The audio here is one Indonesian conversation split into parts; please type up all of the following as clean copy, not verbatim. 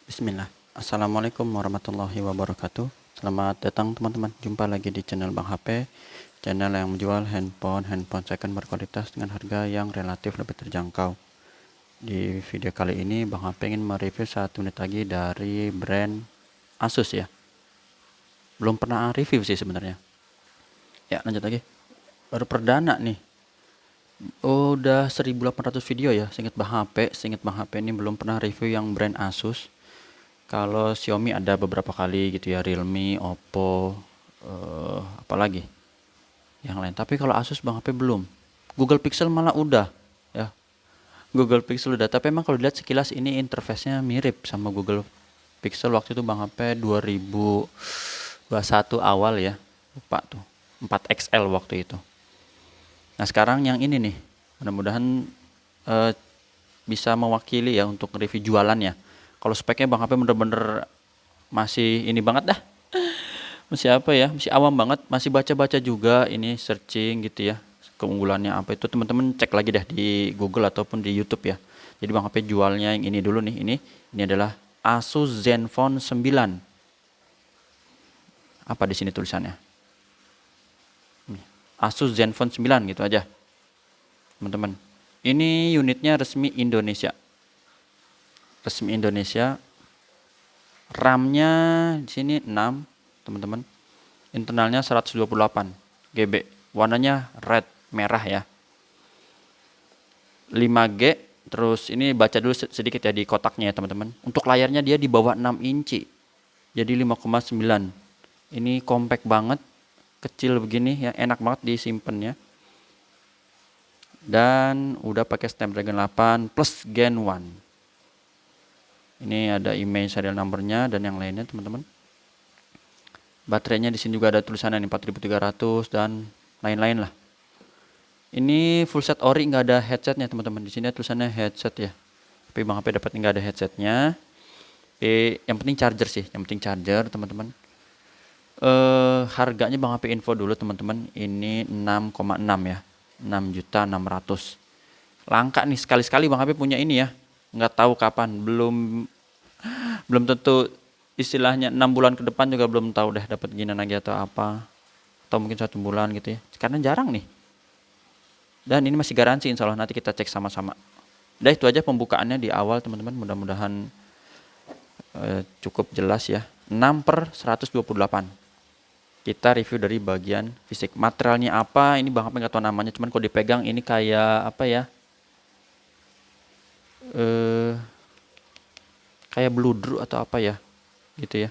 Bismillah. Assalamualaikum warahmatullahi wabarakatuh. Selamat datang teman-teman. Jumpa lagi di channel Bang HP, channel yang menjual handphone second berkualitas dengan harga yang relatif lebih terjangkau. Di video kali ini Bang HP ingin mereview satu unit lagi dari brand Asus ya. Belum pernah review sih sebenarnya. Ya, lanjut lagi. Baru perdana nih. Udah 1800 video ya, seingat Bang HP ini belum pernah review yang brand Asus. Kalau Xiaomi ada beberapa kali gitu ya, Realme, Oppo, apalagi yang lain. Tapi kalau Asus Bang HP belum. Google Pixel malah udah ya. Google Pixel udah, tapi emang kalau dilihat sekilas ini interface-nya mirip sama Google Pixel waktu itu Bang HP 2021 awal ya. Lupa tuh. 4XL waktu itu. Nah, sekarang yang ini nih. Mudah-mudahan eh, bisa mewakili ya untuk review jualannya. Kalau speknya Bang HP bener-bener masih ini banget dah. Masih apa ya? Masih awam banget, masih baca-baca juga ini searching gitu ya. Keunggulannya apa itu teman-teman cek lagi deh di Google ataupun di YouTube ya. Jadi Bang HP jualnya yang ini dulu nih. Ini adalah Asus Zenfone 9. Apa di sini tulisannya? Asus Zenfone 9 gitu aja. Teman-teman. Ini unitnya resmi Indonesia. Resmi Indonesia. RAM-nya di sini 6, teman-teman. Internalnya 128 GB. Warnanya red, merah ya. 5G. Terus ini baca dulu sedikit ya di kotaknya ya, teman-teman. Untuk layarnya dia di bawah 6 inci. Jadi 5,9. Ini compact banget, kecil begini ya, enak banget disimpannya. Dan udah pakai Snapdragon 8 plus Gen 1. Ini ada email serial numbernya dan yang lainnya, teman-teman. Baterainya di sini juga ada tulisannya 4300 dan lain-lain lah. Ini full set ori, nggak ada headsetnya teman-teman. Di sini tulisannya headset ya. Tapi Bang HP dapat nggak ada headsetnya. Yang penting charger sih, yang penting charger teman-teman. Harganya Bang HP info dulu teman-teman. Ini 6,6 ya. 6.600.000. Langka nih, sekali-sekali Bang HP punya ini ya. Nggak tahu kapan, belum tentu, istilahnya 6 bulan ke depan juga belum tahu deh dapat gini lagi atau apa, atau mungkin 1 bulan gitu ya, karena jarang nih. Dan ini masih garansi, insya Allah nanti kita cek sama-sama. Udah, itu aja pembukaannya di awal teman-teman, mudah-mudahan cukup jelas ya. 6/128. Kita review dari bagian fisik. Materialnya apa ini Bang HP nggak tahu namanya, cuman kalau dipegang ini kayak apa ya, kayak bludru atau apa ya gitu ya.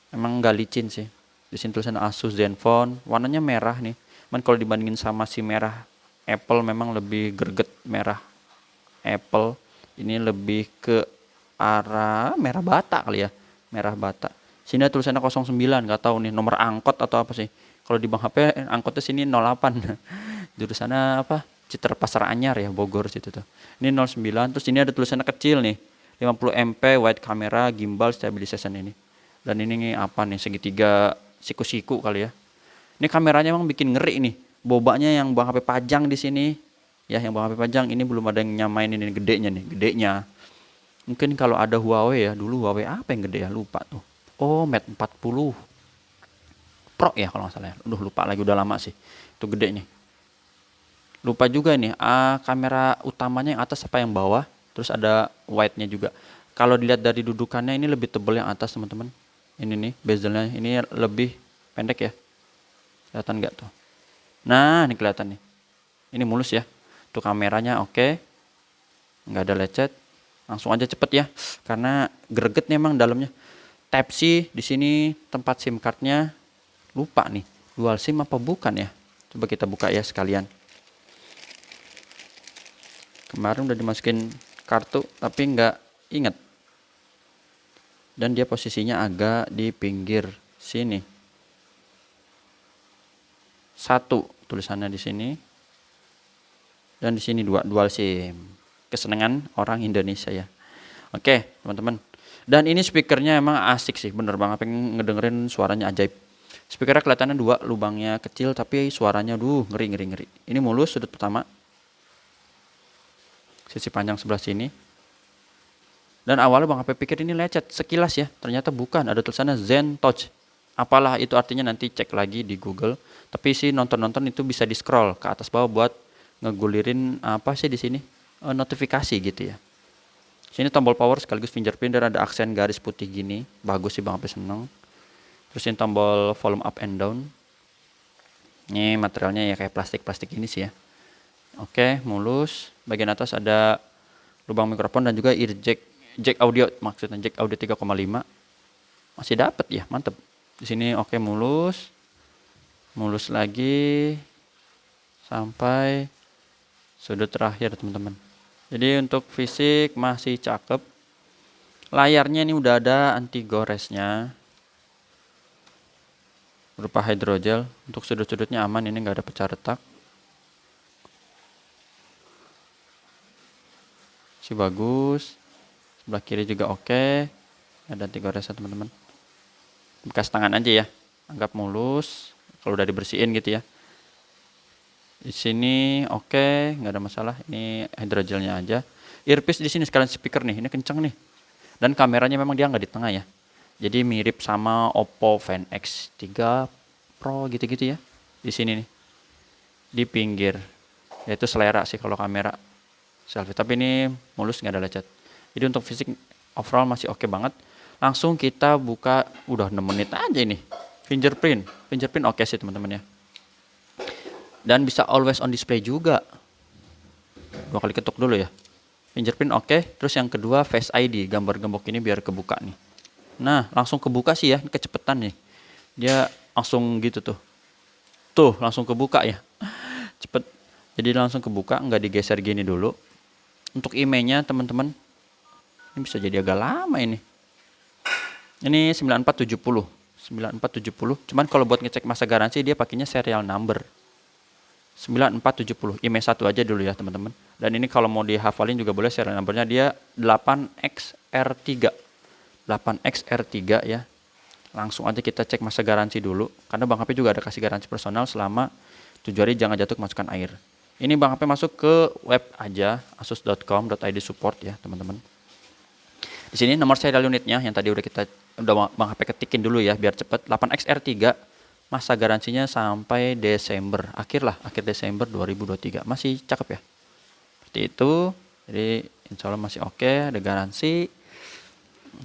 Emang nggak licin sih. Di sini tulisan Asus Zenfone, warnanya merah nih. Cuman kalau dibandingin sama si merah Apple memang lebih greget merah Apple. Ini lebih ke arah merah bata kali ya. Merah bata. Sini ada tulisannya 09, nggak tahu nih nomor angkot atau apa sih. Kalau di Bang HP angkotnya sini 08. Jurusannya apa? Citra Pasar Anyar ya, Bogor situ tuh. Ini 09, terus ini ada tulisannya kecil nih. 50 MP wide camera gimbal stabilization ini. Dan ini apa nih, segitiga siku-siku kali ya. Ini kameranya emang bikin ngeri nih. Bobanya yang Bang HP pajang di sini. Ya, yang Bang HP pajang ini belum ada yang nyamain ini gedenya nih, gedenya. Mungkin kalau ada Huawei ya, dulu Huawei apa yang gede ya, lupa tuh. Oh, Mate 40 Pro ya kalau nggak salah ya. Lupa lagi, udah lama sih. Itu gede nih. Lupa juga nih, kamera utamanya yang atas apa yang bawah. Terus ada wide-nya juga. Kalau dilihat dari dudukannya ini lebih tebal yang atas teman-teman. Ini nih bezelnya ini lebih pendek ya. Kelihatan nggak tuh? Nah, ini kelihatan nih. Ini mulus ya. Tuh kameranya oke. Nggak ada lecet. Langsung aja cepet ya. Karena greget nih emang dalamnya. Type C di sini tempat SIM cardnya. Lupa nih. Dual SIM apa bukan ya? Coba kita buka ya sekalian. Kemarin udah dimasukin kartu tapi nggak inget. Dan dia posisinya agak di pinggir sini. 1 tulisannya di sini. Dan di sini 2 dual SIM. Kesenangan orang Indonesia ya. Oke, teman-teman. Dan ini speakernya emang asik sih, bener banget, pengen ngedengerin suaranya ajaib. Speakernya kelihatannya 2, lubangnya kecil tapi suaranya ngeri. Ini mulus sudut pertama. Sisi panjang sebelah sini. Dan awalnya Bang HP pikir ini lecet, sekilas ya, ternyata bukan, ada tulisannya Zen Touch. Apalah itu artinya, nanti cek lagi di Google. Tapi sih nonton-nonton itu bisa di scroll ke atas bawah buat ngegulirin apa sih di sini, notifikasi gitu ya. Sini tombol power sekaligus fingerprint dan ada aksen garis putih gini, bagus sih Bang HP seneng. Terus ini tombol volume up and down. Ini materialnya ya kayak plastik-plastik ini sih ya. Oke, mulus. Bagian atas ada lubang mikrofon dan juga ear jack audio, maksudnya jack audio 3,5. Masih dapat ya, mantep. Di sini oke, mulus. Mulus lagi sampai sudut terakhir, teman-teman. Jadi untuk fisik masih cakep. Layarnya ini udah ada anti goresnya, berupa hydrogel. Untuk sudut-sudutnya aman, ini nggak ada pecah retak. Si bagus. Sebelah kiri juga oke. Ada anti goresnya, teman-teman. Bekas tangan aja ya, anggap mulus. Kalau udah dibersihin gitu ya. Di sini oke, nggak ada masalah. Ini hydrogelnya aja. Earpiece di sini sekalian speaker nih, ini kenceng nih. Dan kameranya memang dia nggak di tengah ya. Jadi mirip sama Oppo Find X3 Pro gitu-gitu ya. Di sini nih, di pinggir. Yaitu selera sih kalau kamera selfie. Tapi ini mulus, nggak ada lecet. Jadi untuk fisik overall masih oke banget. Langsung kita buka, udah 6 menit aja ini. Fingerprint oke sih teman-teman ya. Dan bisa always on display juga. 2 kali ketuk dulu ya. Fingerprint oke. Terus yang kedua Face ID, gambar gembok ini biar kebuka nih. Nah, langsung kebuka sih ya, kecepetan nih. Dia langsung gitu tuh. Tuh, langsung kebuka ya. Cepet. Jadi langsung kebuka, nggak digeser gini dulu. Untuk IMEI-nya teman-teman, ini bisa jadi agak lama ini. Ini 9470. Cuman kalau buat ngecek masa garansi dia pakainya serial number. 9470. IMEI 1 aja dulu ya teman-teman. Dan ini kalau mau dihafalin juga boleh, serial numbernya dia 8XR3. 8XR3 ya. Langsung aja kita cek masa garansi dulu. Karena Bang HP juga ada kasih garansi personal selama 7 hari, jangan jatuh kemasukan air. Ini Bang HP masuk ke web aja, asus.com.id support ya teman-teman. Di sini nomor serial unitnya yang tadi udah Bang HP ketikin dulu ya biar cepet. 8XR3, masa garansinya sampai Desember, akhir Desember 2023. Masih cakep ya. Seperti itu. Jadi insya Allah masih oke, ada garansi.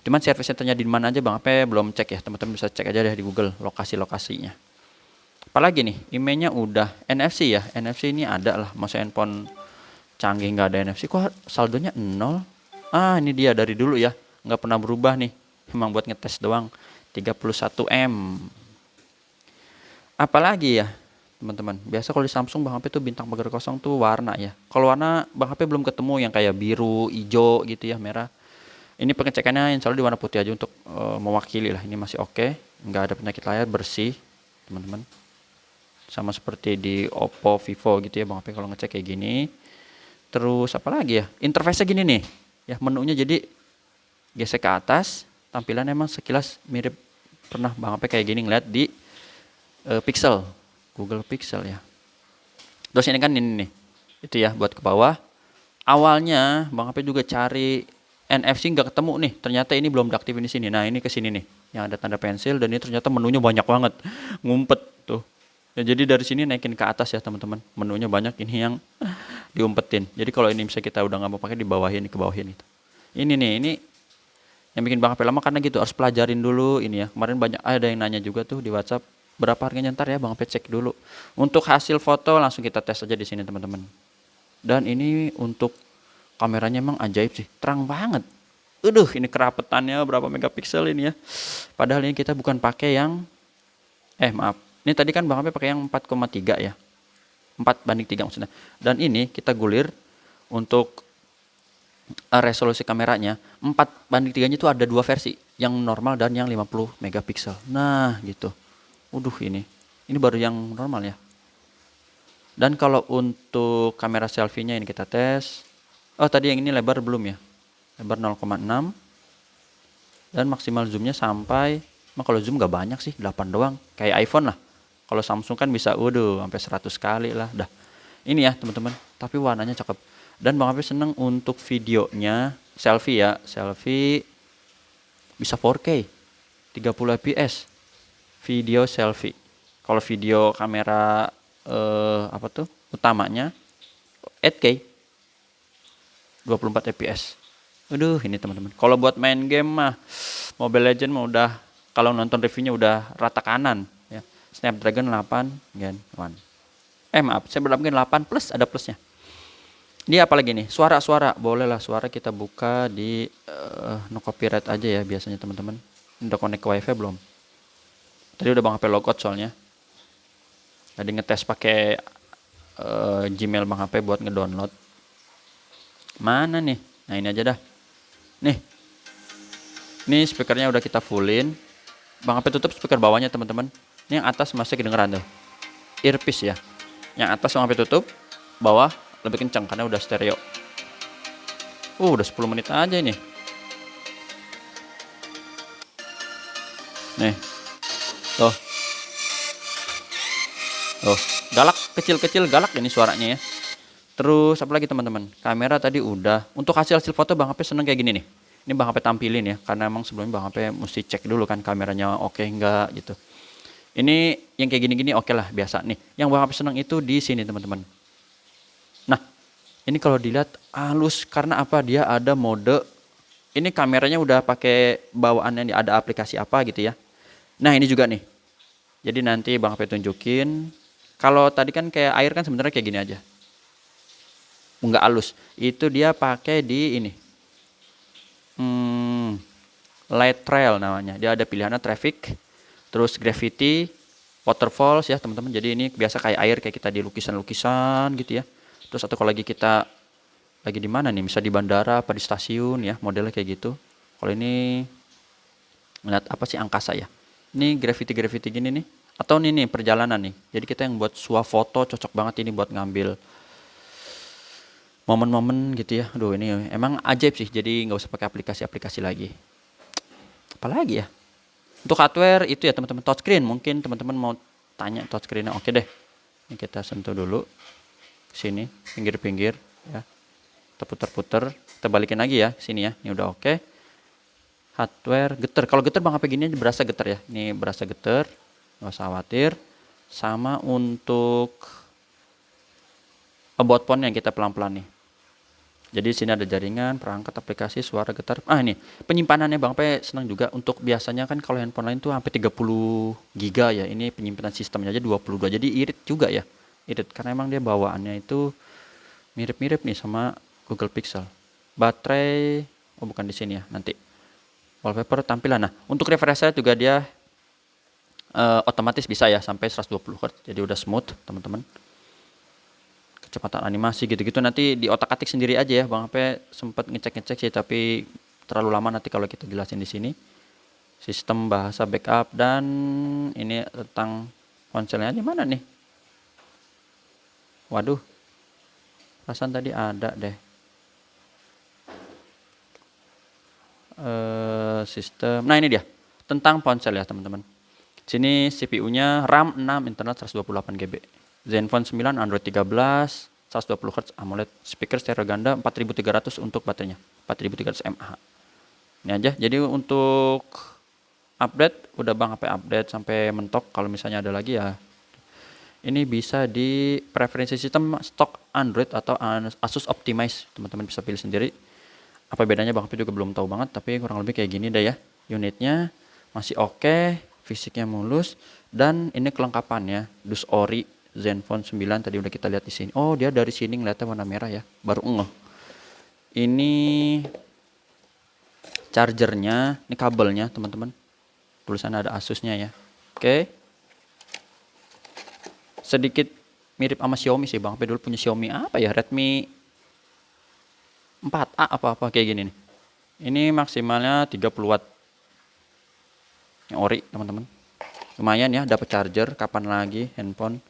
Cuman service centernya di mana aja Bang HP belum cek ya. Teman-teman bisa cek aja deh di Google lokasi-lokasinya. Apalagi nih, IMEI-nya udah. NFC ya. NFC ini ada lah. Masa handphone canggih nggak ada NFC, kok saldonya 0? Ah, ini dia dari dulu ya. Nggak pernah berubah nih. Emang buat ngetes doang. 31M. Apalagi ya teman-teman, biasa kalau di Samsung Bang HP tuh bintang pagar kosong tuh warna ya. Kalau warna Bang HP belum ketemu yang kayak biru, hijau gitu ya, merah. Ini pengecekannya insya Allah di warna putih aja untuk mewakili lah. Ini masih oke, nggak ada penyakit layar, bersih teman-teman. Sama seperti di Oppo, Vivo gitu ya Bang HP kalau ngecek kayak gini. Terus apa lagi ya, interface-nya gini nih ya, menunya jadi gesek ke atas. Tampilan emang sekilas mirip pernah Bang HP kayak gini ngeliat di Pixel, Google Pixel ya. Terus ini kan ini nih, itu ya buat ke bawah. Awalnya Bang HP juga cari NFC nggak ketemu nih, ternyata ini belum diaktifin di sini. Nah ini ke sini nih, yang ada tanda pensil, dan ini ternyata menunya banyak banget, ngumpet tuh. Ya, jadi dari sini naikin ke atas ya teman-teman, menunya banyak, ini yang diumpetin. Jadi kalau ini bisa kita udah nggak mau pakai, dibawahin, ke bawahin itu. Ini nih, ini yang bikin Bang HP lama karena gitu, harus pelajarin dulu ini ya. Kemarin banyak ada yang nanya juga tuh di WhatsApp, berapa harganya ntar ya Bang HP cek dulu. Untuk hasil foto langsung kita tes aja di sini teman-teman. Dan ini untuk kameranya emang ajaib sih, terang banget. Ini kerapetannya berapa megapiksel ini ya. Padahal ini kita bukan pakai yang maaf. Ini tadi kan Bang HP pakai yang 4,3 ya. 4:3 maksudnya. Dan ini kita gulir untuk resolusi kameranya 4:3-nya itu ada 2 versi, yang normal dan yang 50 megapiksel. Nah, gitu. Ini baru yang normal ya. Dan kalau untuk kamera selfie-nya ini kita tes. Oh, tadi yang ini lebar belum ya? Lebar 0,6. Dan maksimal zoom-nya sampai, kalau zoom gak banyak sih, 8 doang. Kayak iPhone lah. Kalau Samsung kan bisa, sampai 100 kali lah. Dah. Ini ya teman-teman. Tapi warnanya cakep. Dan Bang HP seneng untuk videonya. selfie ya, selfie bisa 4K 30 fps video selfie. Kalau video kamera apa tuh utamanya 8K 24 fps. Aduh, ini teman-teman. Kalau buat main game mah Mobile Legend mah udah, kalau nonton reviewnya udah rata kanan ya. Snapdragon 8 Gen 1. Maaf, Snapdragon 8 plus, ada plusnya. Dia apalagi nih? Suara-suara. Boleh lah suara kita buka di no copyright aja ya biasanya teman-teman. Udah connect ke WiFi belum? Tadi udah Bang HP logout soalnya. Tadi ngetes pakai Gmail Bang HP buat ngedownload. Mana nih? Nah, ini aja dah. Nih. Nih speakernya udah kita fullin. Bang HP tutup speaker bawahnya teman-teman. Ini yang atas masih kedengeran tuh. Earpiece ya. Yang atas Bang HP tutup, bawah lebih kencang karena udah stereo. Udah 10 menit aja ini. Nih. Tuh. Tuh, galak, kecil-kecil galak ini suaranya ya. Terus apa lagi teman-teman? Kamera tadi udah. Untuk hasil-hasil foto Bang HP seneng kayak gini nih. Ini Bang HP tampilin ya, karena emang sebelumnya Bang HP mesti cek dulu kan kameranya oke enggak gitu. Ini yang kayak gini-gini oke lah, biasa nih. Yang Bang HP seneng itu di sini teman-teman. Nah, ini kalau dilihat halus karena apa? Dia ada mode. Ini kameranya udah pakai bawaannya, ada aplikasi apa gitu ya. Nah, ini juga nih. Jadi nanti Bang HP tunjukin. Kalau tadi kan kayak air kan sebenarnya kayak gini aja. Enggak halus. Itu dia pakai di ini. Light trail namanya. Dia ada pilihannya traffic, terus gravity, waterfalls ya teman-teman. Jadi ini biasa kayak air, kayak kita di lukisan-lukisan gitu ya. Terus atau kalau lagi kita lagi di mana nih, bisa di bandara apa di stasiun ya, modelnya kayak gitu. Kalau ini ngeliat apa sih, angkasa ya. Ini gravity gini nih. Atau ini nih perjalanan nih. Jadi kita yang buat swafoto cocok banget ini buat ngambil momen-momen gitu ya. Aduh, ini emang ajaib sih. Jadi nggak usah pakai aplikasi-aplikasi lagi. Apalagi ya? Untuk hardware itu ya teman-teman, touchscreen. Mungkin teman-teman mau tanya touchscreennya. Oke deh. Ini kita sentuh dulu sini, pinggir-pinggir ya. Kita putar-putar, kita balikin lagi ya sini ya. Ini udah oke. Hardware getar. Kalau getar Bang HP gini berasa getar ya. Ini berasa getar. Nggak usah khawatir. Sama untuk about phone yang kita pelan-pelan nih. Jadi sini ada jaringan, perangkat, aplikasi, suara, getar. Ini penyimpanannya Bang P senang juga. Untuk biasanya kan kalau handphone lain tuh sampai 30 giga ya. Ini penyimpanan sistemnya aja 22. Jadi irit juga ya. Irit karena emang dia bawaannya itu mirip-mirip nih sama Google Pixel. Baterai bukan di sini ya, nanti. Wallpaper tampilan. Nah, untuk refresh rate juga dia otomatis bisa ya sampai 120 Hz. Jadi udah smooth, teman-teman. Kecepatan animasi gitu-gitu nanti di otak-atik sendiri aja ya. Bang HP sempat ngecek-ngecek sih tapi terlalu lama nanti kalau kita jelasin di sini. Sistem bahasa backup dan ini tentang ponselnya aja mana nih? Waduh. Perasaan tadi ada deh. Sistem. Nah, ini dia. Tentang ponsel ya, teman-teman. Sini CPU-nya RAM 6, internal 128 GB. Zenfone 9, Android 13, 120 Hz AMOLED, speaker stereo ganda, 4300 untuk baterainya, 4300 mAh. Ini aja. Jadi untuk update udah Bang HP update sampai mentok. Kalau misalnya ada lagi ya ini bisa di preferensi sistem stok Android atau Asus Optimize. Teman-teman bisa pilih sendiri. Apa bedanya Bang HP juga belum tahu banget, tapi kurang lebih kayak gini dah ya. Unitnya masih oke, fisiknya mulus, dan ini kelengkapannya dus ori Zenfone 9 tadi udah kita lihat di sini. Oh, dia dari sini ngeliatnya warna merah ya. Baru ngeh. Ini chargernya, ini kabelnya, teman-teman. Tulisannya ada Asusnya ya. Oke. Sedikit mirip sama Xiaomi sih, Bang. Dulu punya Xiaomi apa ya? Redmi 4A apa-apa kayak gini nih. Ini maksimalnya 30 watt. Yang ori, teman-teman. Lumayan ya, dapat charger. Kapan lagi handphone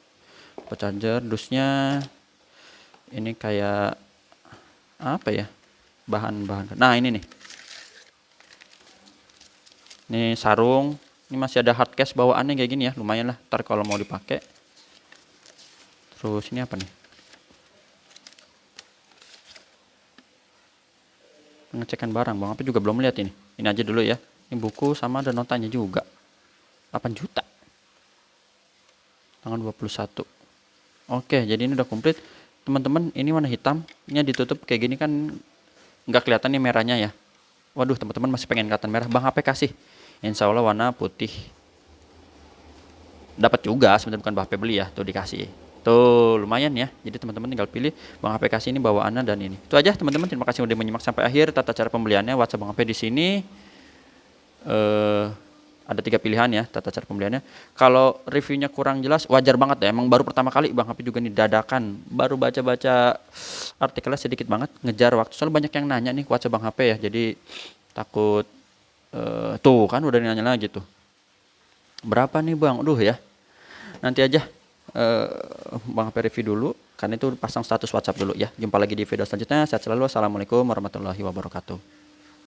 dapat charger. Dusnya ini kayak apa ya? Bahan-bahan. Nah, ini nih. Ini sarung. Ini masih ada hard case bawaannya kayak gini ya. Lumayan lah. Ntar kalau mau dipakai. Terus ini apa nih? pengecekan barang. Bang HP juga belum lihat ini. Ini aja dulu ya. Ini buku sama ada notanya juga. 8 juta. Tanggal 21. Oke, jadi ini udah komplit. Teman-teman, ini warna hitam. Ini ditutup kayak gini kan nggak kelihatan nih merahnya ya. Waduh, teman-teman masih pengen kelihatan merah. Bang HP kasih. Insya Allah warna putih. Dapat juga, sebenarnya bukan Bang HP beli ya. Tuh dikasih. Tuh lumayan ya. Jadi teman-teman tinggal pilih Bang HP kasih ini bawaannya dan ini. Itu aja teman-teman. Terima kasih udah menyimak sampai akhir. Tata cara pembeliannya WhatsApp Bang HP di sini. Ada 3 pilihan ya tata cara pembeliannya. Kalau reviewnya kurang jelas wajar banget ya. Emang baru pertama kali Bang HP juga nih dadakan. Baru baca-baca artikelnya sedikit banget. Ngejar waktu. Soalnya banyak yang nanya nih WhatsApp Bang HP ya. Jadi takut tuh kan udah nanya lagi tuh. Berapa nih Bang? Aduh ya. Nanti aja Bang HP review dulu. Karena itu pasang status WhatsApp dulu ya. Jumpa lagi di video selanjutnya. Sehat selalu. Assalamualaikum warahmatullahi wabarakatuh.